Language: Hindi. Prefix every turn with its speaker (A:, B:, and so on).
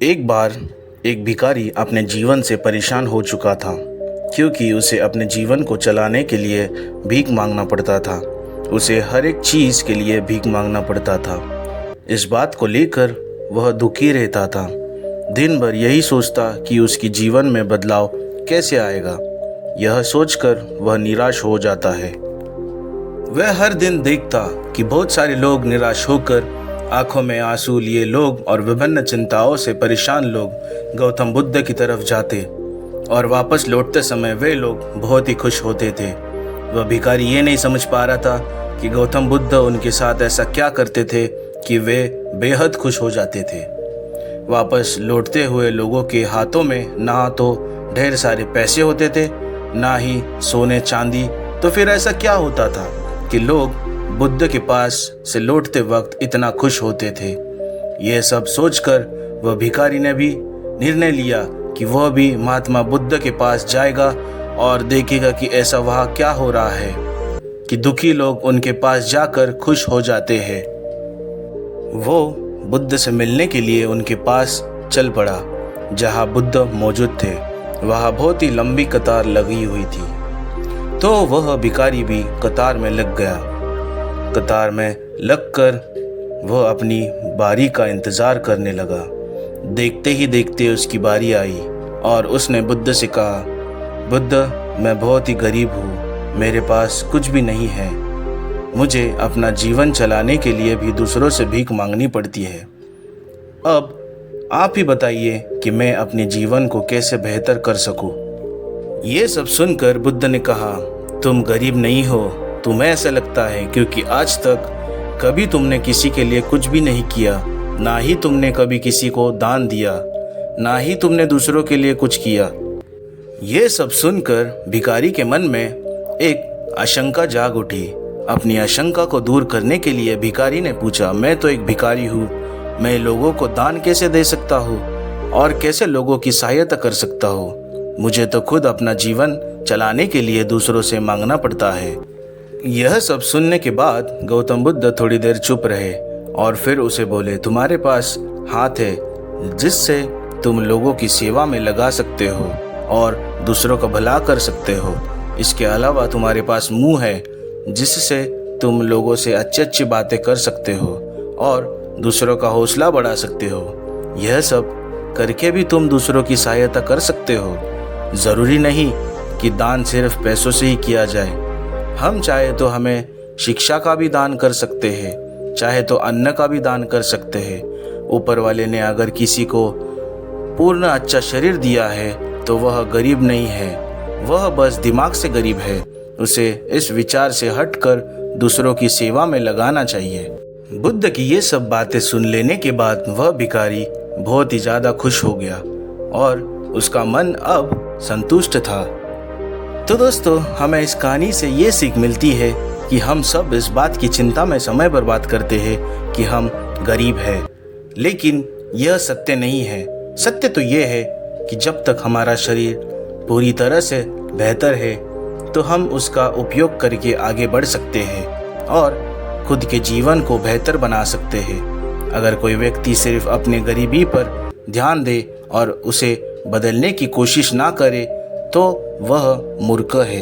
A: एक बार एक भिखारी अपने जीवन से परेशान हो चुका था, क्योंकि उसे अपने जीवन को चलाने के लिए भीख मांगना पड़ता था। उसे हर एक चीज़ के लिए भीख मांगना पड़ता था। इस बात को लेकर वह दुखी रहता था। दिन भर यही सोचता कि उसकी जीवन में बदलाव कैसे आएगा। यह सोचकर वह निराश हो जाता है। वह हर दिन देखता कि बहुत सारे लोग निराश होकर आंखों में आंसू लिए लोग और विभिन्न चिंताओं से परेशान लोग गौतम बुद्ध की तरफ जाते, और वापस लौटते समय वे लोग बहुत ही खुश होते थे। वह भिखारी ये नहीं समझ पा रहा था कि गौतम बुद्ध उनके साथ ऐसा क्या करते थे कि वे बेहद खुश हो जाते थे। वापस लौटते हुए लोगों के हाथों में ना तो ढेर सारे पैसे होते थे, ना ही सोने चांदी। तो फिर ऐसा क्या होता था कि लोग बुद्ध के पास से लौटते वक्त इतना खुश होते थे। यह सब सोचकर वह भिखारी ने भी निर्णय लिया कि वह भी महात्मा बुद्ध के पास जाएगा और देखेगा कि ऐसा वहाँ क्या हो रहा है कि दुखी लोग उनके पास जाकर खुश हो जाते हैं। वो बुद्ध से मिलने के लिए उनके पास चल पड़ा। जहाँ बुद्ध मौजूद थे वहाँ बहुत ही लंबी कतार लगी हुई थी। तो वह भिखारी भी कतार में लग गया। कतार में लगकर वह अपनी बारी का इंतज़ार करने लगा। देखते ही देखते उसकी बारी आई और उसने बुद्ध से कहा, बुद्ध, मैं बहुत ही गरीब हूँ, मेरे पास कुछ भी नहीं है। मुझे अपना जीवन चलाने के लिए भी दूसरों से भीख मांगनी पड़ती है। अब आप ही बताइए कि मैं अपने जीवन को कैसे बेहतर कर सकूँ। ये सब सुनकर बुद्ध ने कहा, तुम गरीब नहीं हो, तुम्हें ऐसा लगता है क्योंकि आज तक कभी तुमने किसी के लिए कुछ भी नहीं किया, ना ही तुमने कभी किसी को दान दिया, ना ही तुमने दूसरों के लिए कुछ किया। ये सब सुनकर भिखारी के मन में एक आशंका जाग उठी। अपनी आशंका को दूर करने के लिए भिखारी ने पूछा, मैं तो एक भिखारी हूँ, मैं लोगों को दान कैसे दे सकता हूँ और कैसे लोगों की सहायता कर सकता हूँ। मुझे तो खुद अपना जीवन चलाने के लिए दूसरों से मांगना पड़ता है। यह सब सुनने के बाद गौतम बुद्ध थोड़ी देर चुप रहे और फिर उसे बोले, तुम्हारे पास हाथ है जिससे तुम लोगों की सेवा में लगा सकते हो और दूसरों का भला कर सकते हो। इसके अलावा तुम्हारे पास मुंह है जिससे तुम लोगों से अच्छी अच्छी बातें कर सकते हो और दूसरों का हौसला बढ़ा सकते हो। यह सब करके भी तुम दूसरों की सहायता कर सकते हो। ज़रूरी नहीं कि दान सिर्फ पैसों से ही किया जाए। हम चाहे तो हमें शिक्षा का भी दान कर सकते हैं, चाहे तो अन्न का भी दान कर सकते हैं। ऊपर वाले ने अगर किसी को पूर्ण अच्छा शरीर दिया है तो वह गरीब नहीं है, वह बस दिमाग से गरीब है। उसे इस विचार से हटकर दूसरों की सेवा में लगाना चाहिए। बुद्ध की ये सब बातें सुन लेने के बाद वह भिखारी बहुत ही ज़्यादा खुश हो गया और उसका मन अब संतुष्ट था। तो दोस्तों, हमें इस कहानी से ये सीख मिलती है कि हम सब इस बात की चिंता में समय बर्बाद करते हैं कि हम गरीब हैं, लेकिन यह सत्य नहीं है। सत्य तो ये है कि जब तक हमारा शरीर पूरी तरह से बेहतर है तो हम उसका उपयोग करके आगे बढ़ सकते हैं और खुद के जीवन को बेहतर बना सकते हैं। अगर कोई व्यक्ति सिर्फ अपने गरीबी पर ध्यान दे और उसे बदलने की कोशिश ना करे तो वह मूर्ख है।